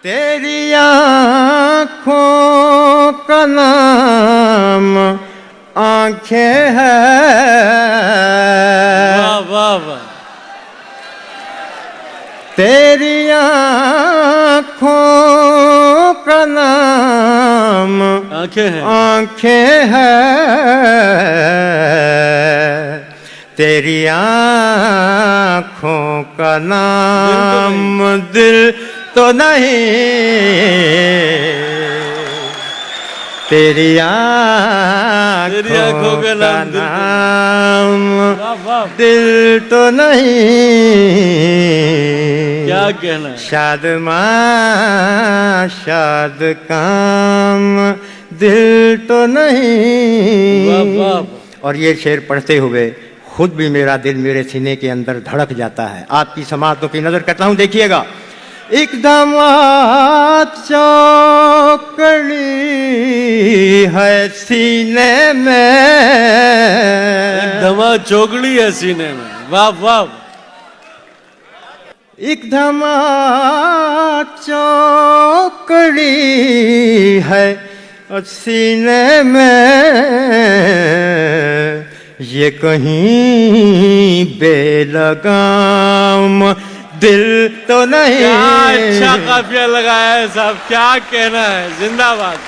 तेरी आँखों का नाम आँखें है। वाह वाह वाह। तेरी आँखों का नाम आंखें हैं। आँखें है। तेरी आँखों का नाम दिल तो नहीं। तेरी आँखों का नाम दिल तो नहीं। क्या कहना है? शाद माँ शाद काम दिल तो नहीं। वाह वाह। और ये शेर पढ़ते हुए खुद भी मेरा दिल मेरे सीने के अंदर धड़क जाता है। आपकी समातों की नजर करता हूं, देखिएगा। एक दामाद चौकड़ी है सीने में। एक धमा चौकड़ी है सीने में। वाह वाह। एक धमा चौकड़ी है सीने में। ये कहीं बेलगाम दिल तो नहीं। क्या अच्छा काफिया लगाया है साहब, क्या कहना है। जिंदाबाद।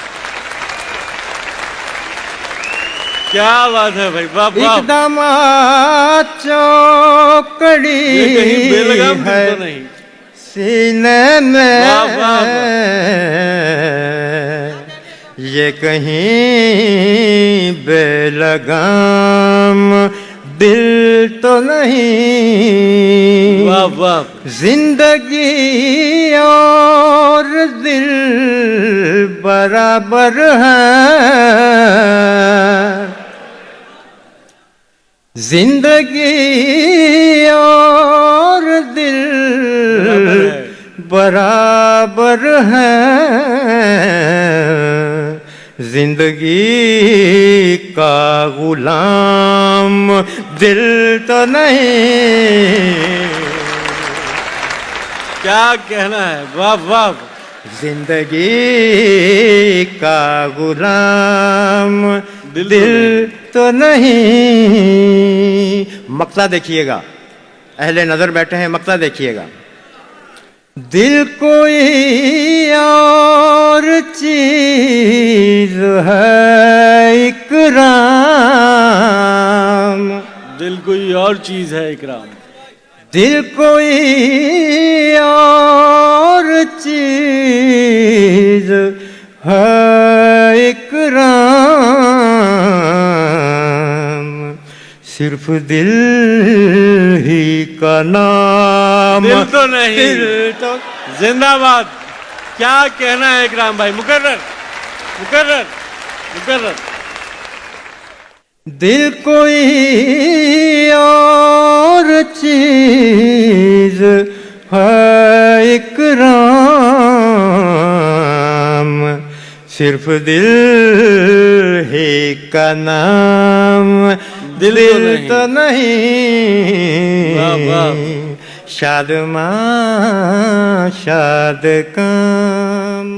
क्या बात है भाई, वाह वाह। एकदम चौकड़ी ये कहीं बेलगाम दिल है तो नहीं सीने में। वाह वाह वाह। ये कहीं बेलगाम दिल तो नहीं। वाह वाह। जिंदगी और दिल बराबर है। जिंदगी और दिल बराबर है। जिंदगी का गुलाम दिल तो नहीं। क्या कहना है, वाह वाह। जिंदगी का गुलाम दिल तो नहीं। मक्ता देखिएगा, अहले नजर बैठे हैं, मक्ता देखिएगा। दिल कोई और चीज है इकराम। दिल कोई और चीज है इकराम। दिल कोई और चीज है इकराम। सिर्फ दिल ही का नाम दिल तो नहीं। दिल तो। जिंदाबाद। क्या कहना है इकराम भाई। मुकर्रर मुकर्रर मुकर्रर। दिल कोई और चीज है इकराम। सिर्फ दिल ही का नाम दिल तो नहीं। वाह वाह। शाद माँ शाद काम।